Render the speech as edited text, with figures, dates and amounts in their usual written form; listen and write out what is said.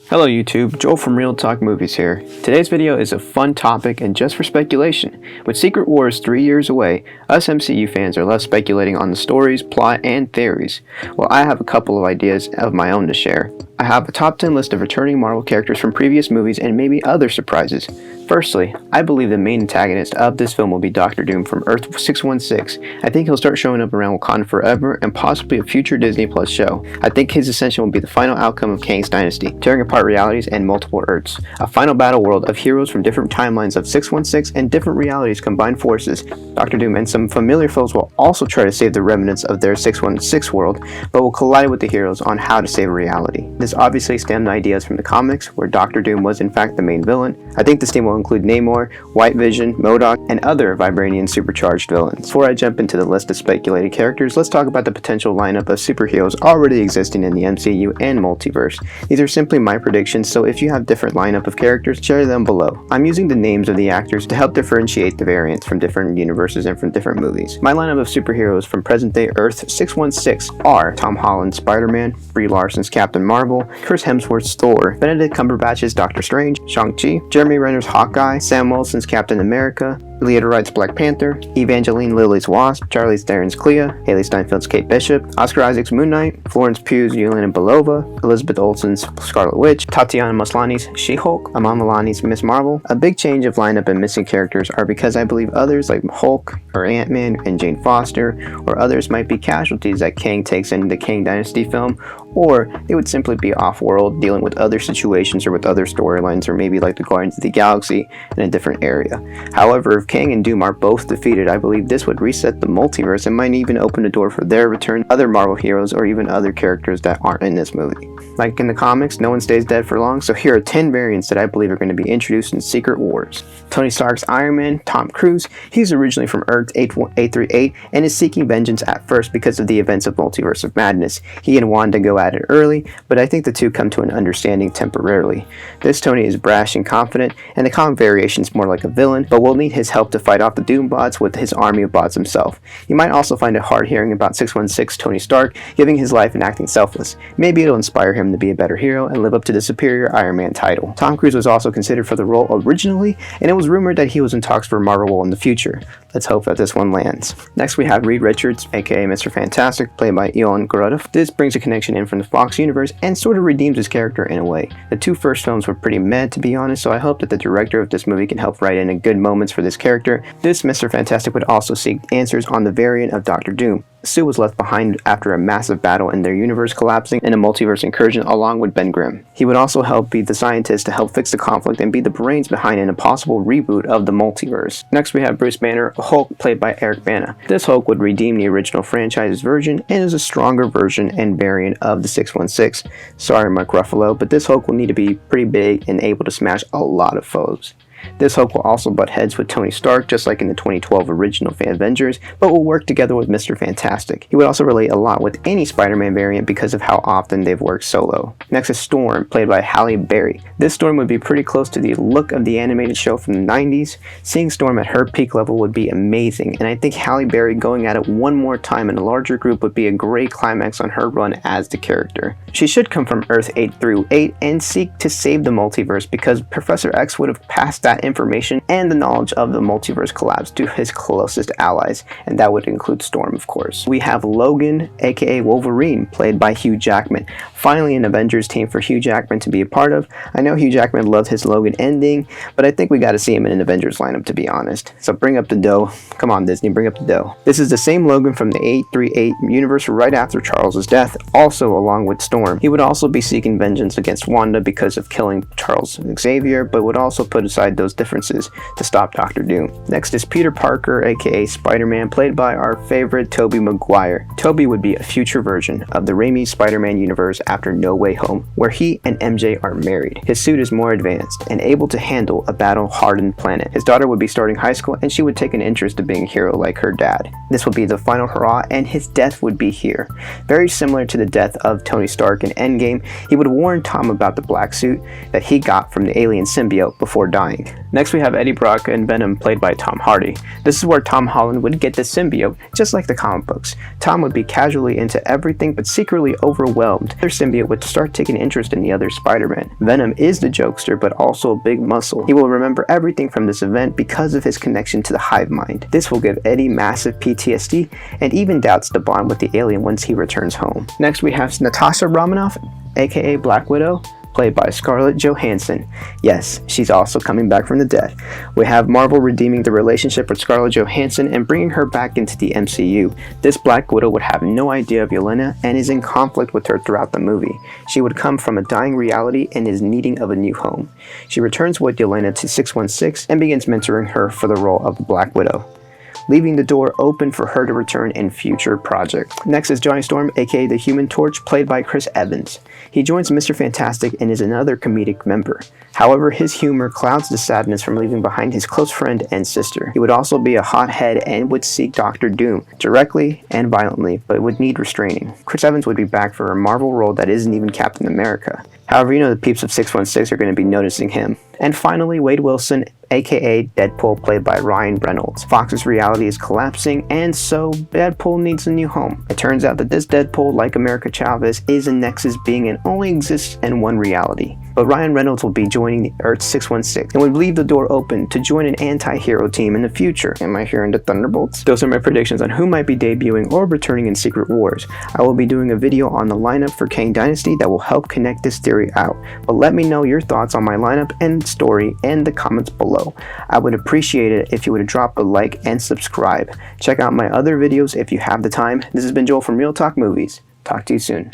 Hello YouTube, Joel from Real Talk Movies here. Today's video is a fun topic and just for speculation. With Secret Wars 3 years away, us MCU fans are left speculating on the stories, plot, and theories. Well, I have a couple of ideas of my own to share. I have a top 10 list of returning Marvel characters from previous movies and maybe other surprises. Firstly, I believe the main antagonist of this film will be Doctor Doom from Earth 616. I think he'll start showing up around Wakanda Forever and possibly a future Disney Plus show. I think his ascension will be the final outcome of Kang's dynasty, tearing apart realities and multiple Earths. A final battle world of heroes from different timelines of 616 and different realities combine forces. Doctor Doom and some familiar foes will also try to save the remnants of their 616 world, but will collide with the heroes on how to save reality. This obviously stemmed ideas from the comics, where Doctor Doom was in fact the main villain. I think this team will include Namor, White Vision, MODOK, and other Vibranian supercharged villains. Before I jump into the list of speculated characters, let's talk about the potential lineup of superheroes already existing in the MCU and multiverse. These are simply my predictions, so if you have different lineup of characters, share them below. I'm using the names of the actors to help differentiate the variants from different universes and from different movies. My lineup of superheroes from present-day Earth 616 are Tom Holland's Spider-Man, Brie Larson's Captain Marvel, Chris Hemsworth's Thor, Benedict Cumberbatch's Doctor Strange, Shang-Chi, Jeremy Renner's Hawkeye, Sam Wilson's Captain America, Leah Wright's Black Panther, Evangeline Lilly's Wasp, Charlize Theron's Clea, Haley Steinfeld's Kate Bishop, Oscar Isaac's Moon Knight, Florence Pugh's Yelena Belova, Elizabeth Olsen's Scarlet Witch, Tatiana Maslany's She-Hulk, Aman Milani's Miss Marvel. A big change of lineup and missing characters are because I believe others like Hulk or Ant-Man and Jane Foster or others might be casualties that Kang takes in the Kang Dynasty film, or they would simply be off-world dealing with other situations or with other storylines, or maybe like the Guardians of the Galaxy in a different area. However, if Kang and Doom are both defeated, I believe this would reset the multiverse and might even open the door for their return, other Marvel heroes, or even other characters that aren't in this movie. Like in the comics, no one stays dead for long, so here are 10 variants that I believe are going to be introduced in Secret Wars. Tony Stark's Iron Man, Tom Cruise. He's originally from Earth 838 and is seeking vengeance at first because of the events of Multiverse of Madness. He and Wanda go at it early, but I think the two come to an understanding temporarily. This Tony is brash and confident, and the comic variation is more like a villain, but will need his help to fight off the Doom bots with his army of bots himself. You might also find it hard hearing about 616 Tony Stark giving his life and acting selfless. Maybe it'll inspire him to be a better hero and live up to the superior Iron Man title. Tom Cruise was also considered for the role originally, and it was rumored that he was in talks for a Marvel role in the future. Let's hope that this one lands. Next we have Reed Richards, aka Mr. Fantastic, played by Ewan Grudov. This brings a connection in from the Fox universe and sort of redeems his character in a way. The two first films were pretty meh, to be honest, so I hope that the director of this movie can help write in good moments for this character. This Mr. Fantastic would also seek answers on the variant of Doctor Doom. Sue was left behind after a massive battle and their universe collapsing in a multiverse incursion along with Ben Grimm. He would also help be the scientist to help fix the conflict and be the brains behind an impossible reboot of the multiverse. Next we have Bruce Banner, Hulk, played by Eric Bana. This Hulk would redeem the original franchise's version and is a stronger version and variant of the 616. Sorry Mark Ruffalo, but this Hulk will need to be pretty big and able to smash a lot of foes. This Hulk will also butt heads with Tony Stark, just like in the 2012 original Avengers, but will work together with Mr. Fantastic. He would also relate a lot with any Spider-Man variant because of how often they've worked solo. Next is Storm, played by Halle Berry. This Storm would be pretty close to the look of the animated show from the 90s. Seeing Storm at her peak level would be amazing, and I think Halle Berry going at it one more time in a larger group would be a great climax on her run as the character. She should come from Earth 838 and seek to save the multiverse because Professor X would have passed that information and the knowledge of the multiverse collapse to his closest allies, and that would include Storm, of course. We have Logan, aka Wolverine, played by Hugh Jackman. Finally an Avengers team for Hugh Jackman to be a part of. I know Hugh Jackman loved his Logan ending, but I think we got to see him in an Avengers lineup, to be honest. So bring up the dough. Come on Disney, bring up the dough. This is the same Logan from the 838 universe right after Charles's death, also along with Storm. He would also be seeking vengeance against Wanda because of killing Charles Xavier, but would also put aside those differences to stop Doctor Doom. Next is Peter Parker, aka Spider-Man, played by our favorite Tobey Maguire. Tobey would be a future version of the Raimi Spider-Man universe after No Way Home, where he and MJ are married. His suit is more advanced and able to handle a battle-hardened planet. His daughter would be starting high school and she would take an interest in being a hero like her dad. This would be the final hurrah and his death would be here. Very similar to the death of Tony Stark in Endgame, he would warn Tom about the black suit that he got from the alien symbiote before dying. exciting. Next we have Eddie Brock and Venom, played by Tom Hardy. This is where Tom Holland would get the symbiote, just like the comic books. Tom would be casually into everything but secretly overwhelmed. Their symbiote would start taking interest in the other Spider-Man. Venom is the jokester but also a big muscle. He will remember everything from this event because of his connection to the hive mind. This will give Eddie massive PTSD and even doubts the bond with the alien once he returns home. Next we have Natasha Romanoff, aka Black Widow, played by Scarlett Johansson. Yes, she's also coming back from the dead. We have Marvel redeeming the relationship with Scarlett Johansson and bringing her back into the MCU. This Black Widow would have no idea of Yelena and is in conflict with her throughout the movie. She would come from a dying reality and is needing of a new home. She returns with Yelena to 616 and begins mentoring her for the role of the Black Widow, leaving the door open for her to return in future projects. Next is Johnny Storm, aka the Human Torch, played by Chris Evans. He joins Mr. Fantastic and is another comedic member. However, his humor clouds the sadness from leaving behind his close friend and sister. He would also be a hothead and would seek Doctor Doom directly and violently, but would need restraining. Chris Evans would be back for a Marvel role that isn't even Captain America. However, you know the peeps of 616 are going to be noticing him. And finally, Wade Wilson, aka Deadpool, played by Ryan Reynolds. Fox's reality is collapsing, and so Deadpool needs a new home. It turns out that this Deadpool, like America Chavez, is a Nexus being and only exists in one reality. But Ryan Reynolds will be joining the Earth 616 and would leave the door open to join an anti-hero team in the future. Am I hearing the Thunderbolts? Those are my predictions on who might be debuting or returning in Secret Wars. I will be doing a video on the lineup for Kang Dynasty that will help connect this theory out. But let me know your thoughts on my lineup and story in the comments below. I would appreciate it if you would drop a like and subscribe. Check out my other videos if you have the time. This has been Joel from Real Talk Movies. Talk to you soon.